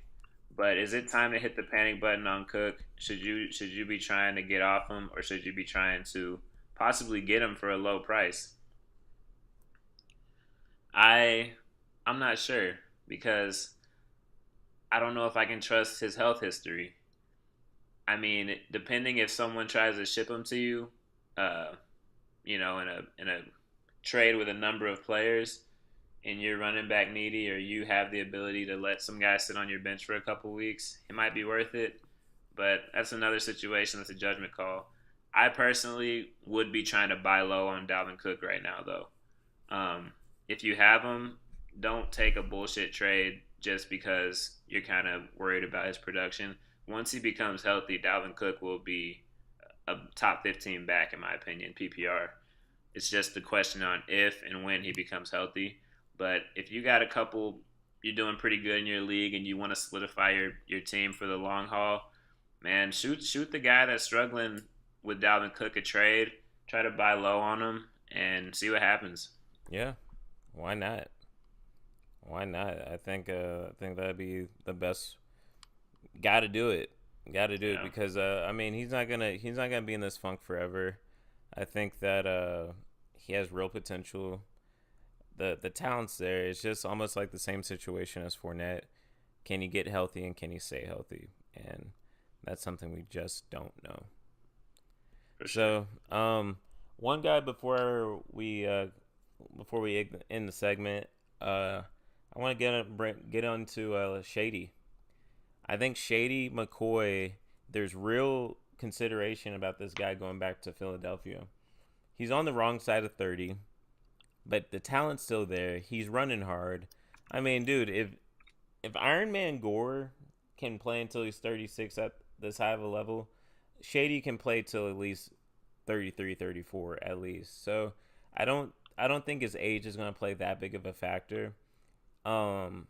But is it time to hit the panic button on Cook? Should you be trying to get off him, or should you be trying to possibly get him for a low price? I I'm not sure because I don't know if I can trust his health history. I mean, depending if someone tries to ship him to you, uh, in a trade with a number of players, and you're running back needy, or you have the ability to let some guy sit on your bench for a couple weeks, it might be worth it. But that's another situation. That's a judgment call. I personally would be trying to buy low on Dalvin Cook right now, though. If you have him, don't take a bullshit trade just because you're kind of worried about his production. Once he becomes healthy, Dalvin Cook will be a top 15 back, in my opinion, PPR. It's just the question on if and when he becomes healthy. But if you got a couple, you're doing pretty good in your league, and you want to solidify your team for the long haul, man, shoot the guy that's struggling with Dalvin Cook a trade. Try to buy low on him and see what happens.
Yeah, why not? Why not? I think that'd be the best. Got to do it. Got to do it
Yeah,
because I mean he's not gonna be in this funk forever. I think that he has real potential. The talent's there. It's just almost like the same situation as Fournette. Can he get healthy and can he stay healthy? And that's something we just don't know.
for sure.
So, one guy before we end the segment, I want to get onto Shady. I think Shady McCoy. There's real consideration about this guy going back to Philadelphia. He's on the wrong side of 30, but the talent's still there. He's running hard. I mean, dude, if Iron Man Gore can play until he's 36 at this high of a level, Shady can play till at least 33, 34 at least. So I don't think his age is going to play that big of a factor. Um,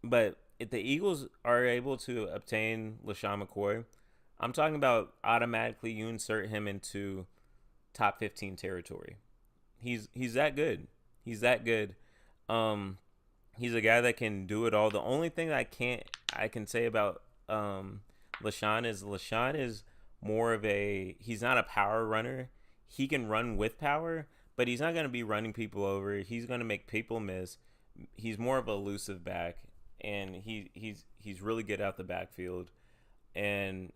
but if the Eagles are able to obtain LaShawn McCoy, I'm talking about automatically you insert him into top 15 territory. He's that good. He's that good. Um, he's a guy that can do it all. The only thing I can say about LaShawn is more of a he's not a power runner. He can run with power, but he's not going to be running people over. He's going to make people miss. He's more of a elusive back, and he's really good out the backfield. And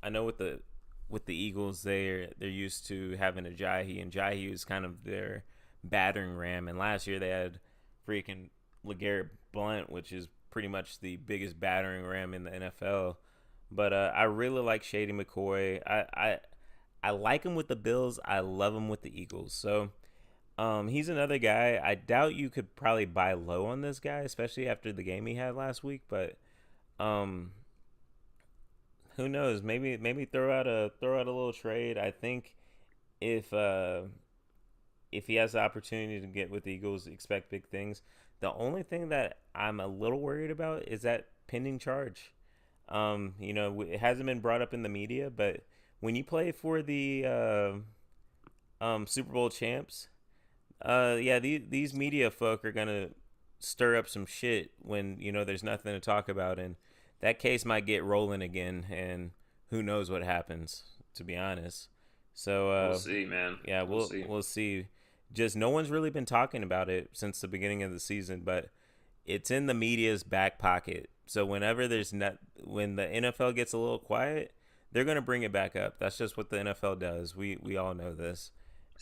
I know with the Eagles, they're used to having Ajayi, and Ajayi is kind of their battering ram. And last year they had freaking LeGarrette Blount, which is pretty much the biggest battering ram in the NFL. But I really like Shady McCoy. I like him with the Bills. I love him with the Eagles. So he's another guy. I doubt you could probably buy low on this guy, especially after the game he had last week. But um, who knows? Maybe throw out a little trade. I think if uh, if he has the opportunity to get with the Eagles, expect big things. The only thing that I'm a little worried about is that pending charge. It hasn't been brought up in the media, but when you play for the Super Bowl champs, yeah, these media folk are gonna stir up some shit when there's nothing to talk about, and that case might get rolling again, and who knows what happens. To be honest, so
We'll see, man.
yeah,
We'll see.
we'll see. Just no one's really been talking about it since the beginning of the season, but it's in the media's back pocket. So when the NFL gets a little quiet, they're gonna bring it back up. That's just what the NFL does. We all know this.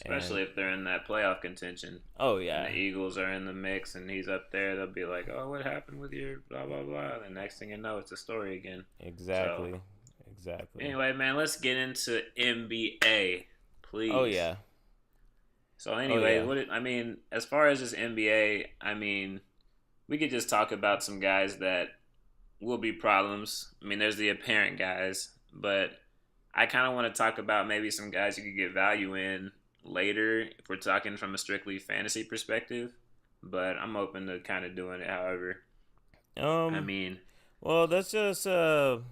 And
Especially if they're in that playoff contention
oh
and
yeah,
the Eagles are in the mix and he's up there, they'll be like, "Oh, what happened with your blah blah blah?" The next thing you know, it's a story again. So
exactly, exactly.
anyway, man, let's get into NBA,
Oh
please.
yeah,
So
oh
anyway,
yeah.
I mean, as far as this NBA, I mean, we could just talk about some guys that will be problems. I mean, there's the apparent guys, but I kind of want to talk about maybe some guys you could get value in later if we're talking from a strictly fantasy perspective. But I'm open to kind of doing it however. I
Um.
mean,
Well, let's go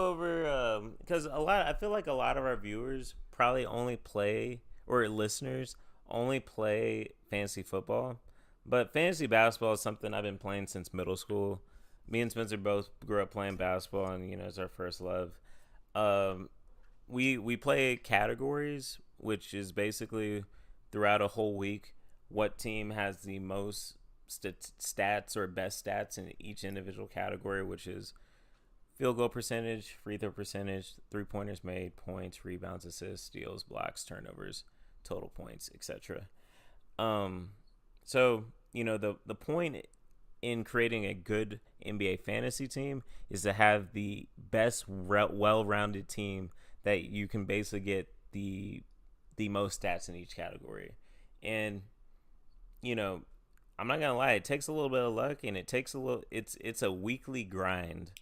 over because I feel like a lot of our viewers probably only play or listeners only play fantasy football, but fantasy basketball is something I've been playing since middle school. Me and Spencer both grew up playing basketball, and it's our first love. Um, we play categories, which is basically throughout a whole week what team has the most stats or best stats in each individual category, which is field goal percentage, free throw percentage, 3 pointers made, points, rebounds, assists, steals, blocks, turnovers, total points, etc. Um, so the point in creating a good NBA fantasy team is to have the best, well-rounded team that you can basically get the most stats in each category. And you know, I'm not gonna lie, it takes a little bit of luck, and it takes a little. It's a weekly grind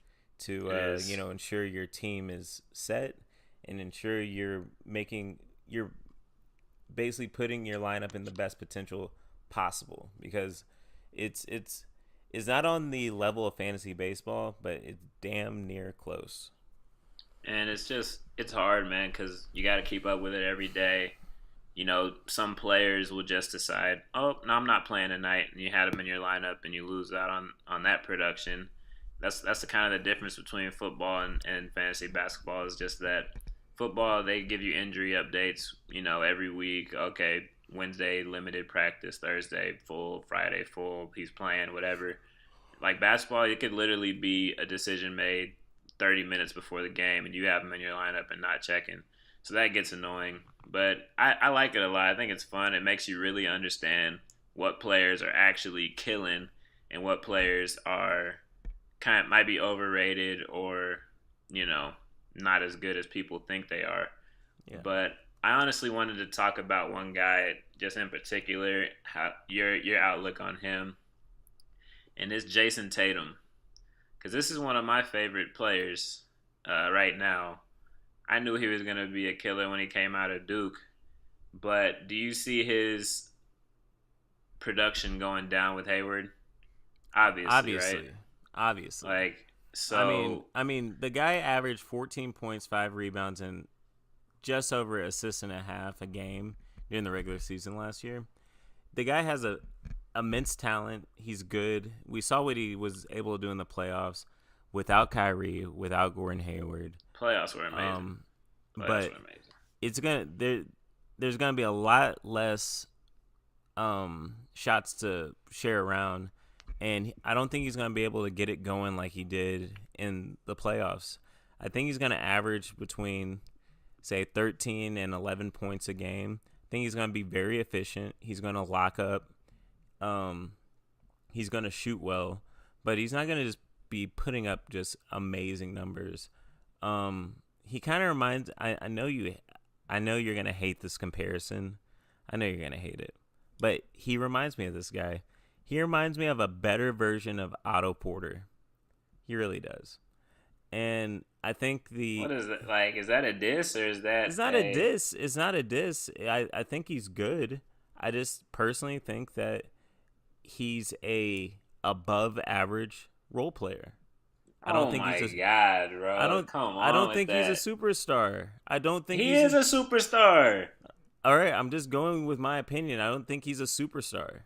to
it is.
ensure your team is set and ensure you're basically putting your lineup in the best potential possible, because it's not on the level of fantasy baseball, but it's damn near close.
And it's hard, man, because you got to keep up with it every day. Some players will just decide, oh, no, I'm not playing tonight, and you had them in your lineup, and you lose out on that production. That's the kind of the difference between football and fantasy basketball is just that football they give you injury updates, every week. Okay, Wednesday limited practice, Thursday full, Friday full, he's playing, whatever. Like basketball, it could literally be a decision made 30 minutes before the game, and you have them in your lineup and not checking. So that gets annoying. But I like it a lot. I think it's fun. It makes you really understand what players are actually killing and what players are might be overrated or, you know, not as good as people think they are.
Yeah.
But I honestly wanted to talk about one guy just in particular, how your outlook on him, and it's Jason Tatum, because this is one of my favorite players right now. I knew he was going to be a killer when he came out of Duke, but do you see his production going down with Hayward? Obviously, right?
Obviously.
Like,
I mean,
so
I mean, the guy averaged 14 points, 5 rebounds, and just over assists and a half a game during the regular season last year. The guy has a immense talent. He's good. We saw what he was able to do in the playoffs without Kyrie, without Gordon Hayward.
playoffs were amazing.
But it's gonna there's gonna be a lot less shots to share around, and I don't think he's gonna be able to get it going like he did in the playoffs. I think he's gonna average between say 13 and 11 points a game. I think he's gonna be very efficient. He's gonna lock up. He's gonna shoot well, but he's not gonna just be putting up just amazing numbers. He kind of reminds. I know you. I know you're gonna hate this comparison. I know you're gonna hate it, but he reminds me of this guy. He reminds me of a better version of Otto Porter. He really does. And I think
what is it like? Is that a diss or is that?
it's not a diss. It's not a diss. I think he's good. I just personally think that he's a above average role player. I don't
Oh
think
my
he's a
god, bro!
I don't.
Come
I
on
don't
with
think he's
that.
a superstar. I don't think
He
he's.
is a superstar.
All right, I'm just going with my opinion. I don't think he's a superstar.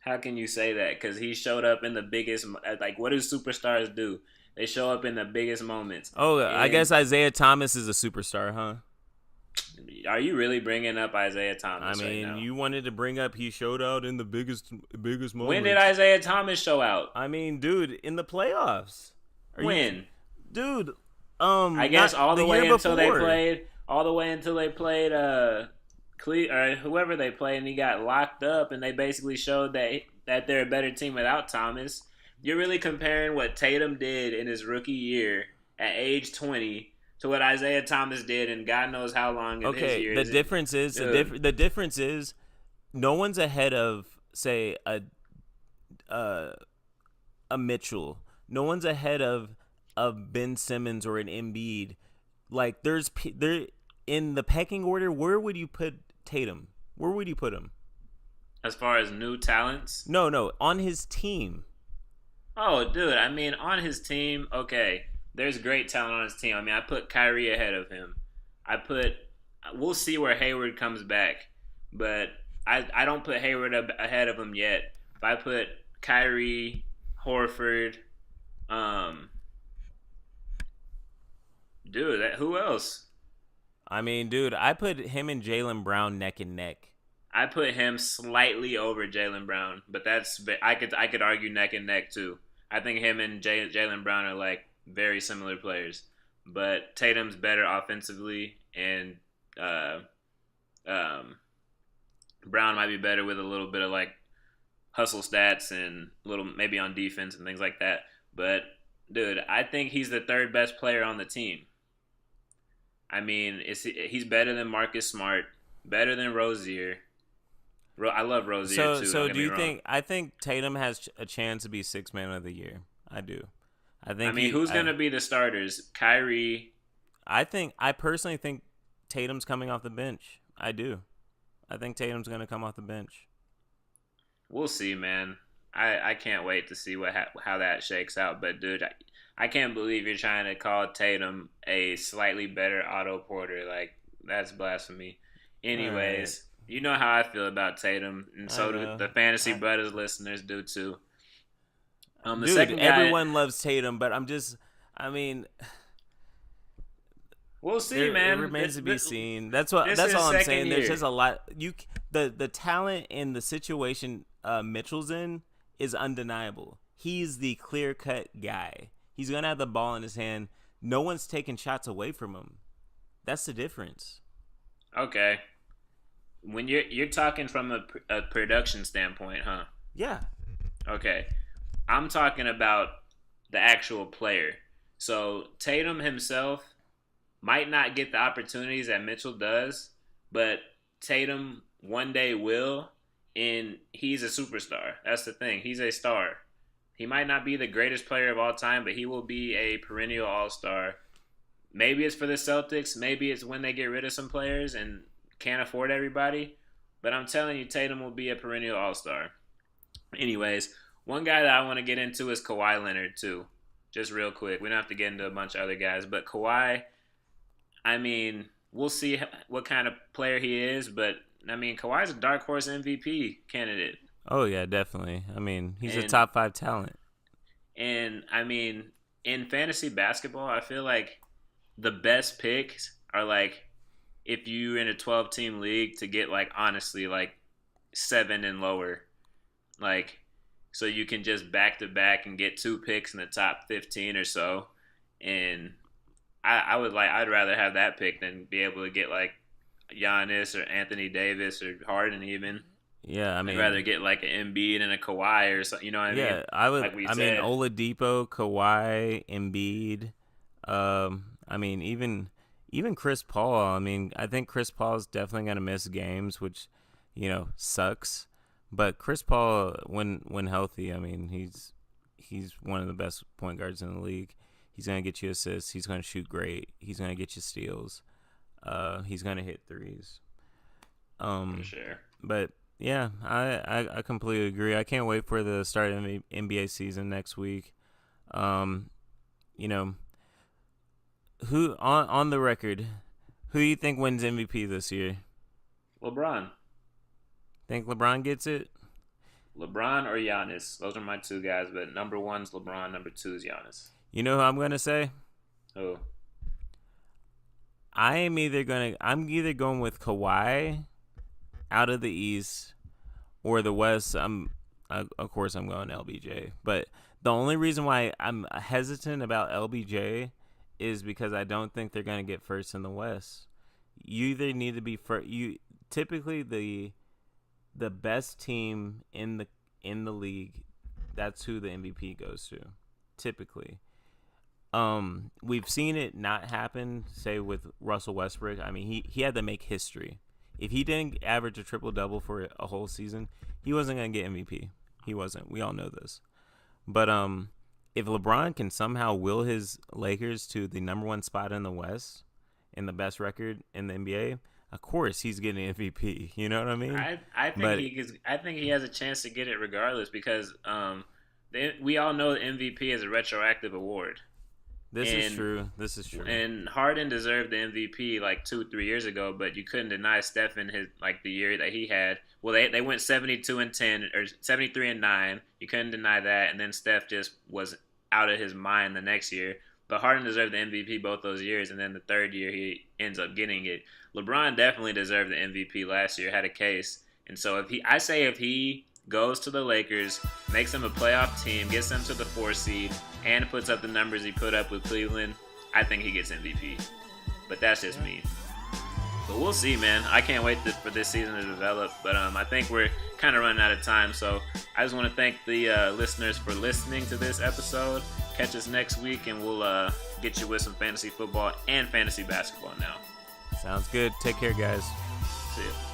How can you say that? Because he showed up in the biggest. Like, what do superstars do? They show up in the biggest moments.
Oh, I
And
guess Isaiah Thomas is a superstar, huh?
are you really bringing up Isaiah
I
Thomas right
mean,
now?
you wanted to bring up he showed out in the biggest moments.
When did Isaiah Thomas show out?
I mean, dude, in the playoffs.
When?
Dude?
I guess
not
all the way
year
until they
before.
played. All the way until they played. Or whoever they played, and he got locked up, and they basically showed that they're a better team without Thomas. You're really comparing what Tatum did in his rookie year at age 20 to what Isaiah Thomas did in God knows how long in his
Okay,
years.
the difference is no one's ahead of say a a Mitchell. No one's ahead of Ben Simmons or an Embiid. Like there in the pecking order, where would you put Tatum? Where would you put him?
As far as new talents,
No, on his team.
oh, dude, I mean, on his team, okay, there's great talent on his team. I mean, I put Kyrie ahead of him. I put, we'll see where Hayward comes back, but I don't put Hayward ahead of him yet. If I put Kyrie, Horford, um, dude, who else?
I mean, dude, I put him and Jaylen Brown neck and neck.
I put him slightly over Jaylen Brown, but I could argue neck and neck too. I think him and Jaylen Brown are like very similar players, but Tatum's better offensively, and um, Brown might be better with a little bit of like hustle stats and little maybe on defense and things like that. But dude, I think he's the third best player on the team. I mean, he's better than Marcus Smart, better than Rozier. I love Rozier too.
So do you think? I think Tatum has a chance to be Sixth Man of the Year. I do.
I mean, who's going to be the starters? Kyrie.
I personally think Tatum's coming off the bench. I do. I think Tatum's going to come off the bench.
We'll see, man. I can't wait to see how that shakes out. But dude, I can't believe you're trying to call Tatum a slightly better Otto Porter. Like, that's blasphemy. Anyways, you know how I feel about Tatum, and so do the Fantasy Bruddas listeners do too. The second guy,
everyone loves Tatum, but
we'll see, man.
It remains to be seen. That's all I'm saying. There's just a lot. The talent and the situation Mitchell's in is undeniable. He's the clear-cut guy. He's gonna have the ball in his hand. No one's taking shots away from him. That's the difference.
Okay. When you're talking from a production standpoint, huh?
Yeah.
Okay. I'm talking about the actual player. So Tatum himself might not get the opportunities that Mitchell does, but Tatum one day will, and he's a superstar. That's the thing. He's a star. He might not be the greatest player of all time, but he will be a perennial all-star. Maybe it's for the Celtics. Maybe it's when they get rid of some players and can't afford everybody. But I'm telling you, Tatum will be a perennial all-star. Anyways, one guy that I want to get into is Kawhi Leonard, too. Just real quick. We don't have to get into a bunch of other guys. But Kawhi, I mean, we'll see what kind of player he is. But, I mean, Kawhi's a dark horse MVP candidate.
Oh, yeah, definitely. I mean, he's a top 5 talent.
And, I mean, in fantasy basketball, I feel like the best picks are, like, if you're in a 12-team league to get, like, honestly, like, 7 and lower. Like, so you can just back-to-back and get 2 picks in the top 15 or so. And I'd rather have that pick than be able to get, like, Giannis or Anthony Davis or Harden even.
Yeah, I mean,
I'd rather get like an Embiid and a Kawhi or something. You know what I mean?
Yeah, I would.
Like
I mean, Oladipo, Kawhi, Embiid. I mean, even Chris Paul. I mean, I think Chris Paul is definitely gonna miss games, which sucks. But Chris Paul, when healthy, I mean, he's one of the best point guards in the league. He's gonna get you assists. He's gonna shoot great. He's gonna get you steals. He's gonna hit threes.
For sure.
But yeah, I completely agree. I can't wait for the start of the NBA season next week. Who on the record, who do you think wins MVP this year?
LeBron.
Think LeBron gets it?
LeBron or Giannis. Those are my 2 guys, but number 1's LeBron, number 2 is Giannis.
You know who I'm gonna say?
Who?
I'm either going with Kawhi out of the East or the West. Of course I'm going LBJ. But the only reason why I'm hesitant about LBJ is because I don't think they're going to get first in the West. You either need to be first. Typically the best team in the league, that's who the MVP goes to. Typically. We've seen it not happen, say with Russell Westbrook. I mean, he had to make history. If he didn't average a triple-double for a whole season, he wasn't going to get MVP. He wasn't. We all know this. But if LeBron can somehow will his Lakers to the number one spot in the West and the best record in the NBA, of course he's getting MVP. You know what I mean? But
I think he has a chance to get it regardless because we all know the MVP is a retroactive award.
This is true. This is true.
And Harden deserved the MVP like 2-3 years ago, but you couldn't deny Stephen his the year that he had. Well, they went 72-10 or 73-9. You couldn't deny that, and then Steph just was out of his mind the next year. But Harden deserved the MVP both those years, and then the third year he ends up getting it. LeBron definitely deserved the MVP last year, had a case, and so if he goes to the Lakers, makes them a playoff team, gets them to the 4 seed, and puts up the numbers he put up with Cleveland, I think he gets MVP. But that's just me. But we'll see, man. I can't wait for this season to develop. But I think we're kind of running out of time. So I just want to thank the listeners for listening to this episode. Catch us next week, and we'll get you with some fantasy football and fantasy basketball now.
Sounds good. Take care, guys.
See ya.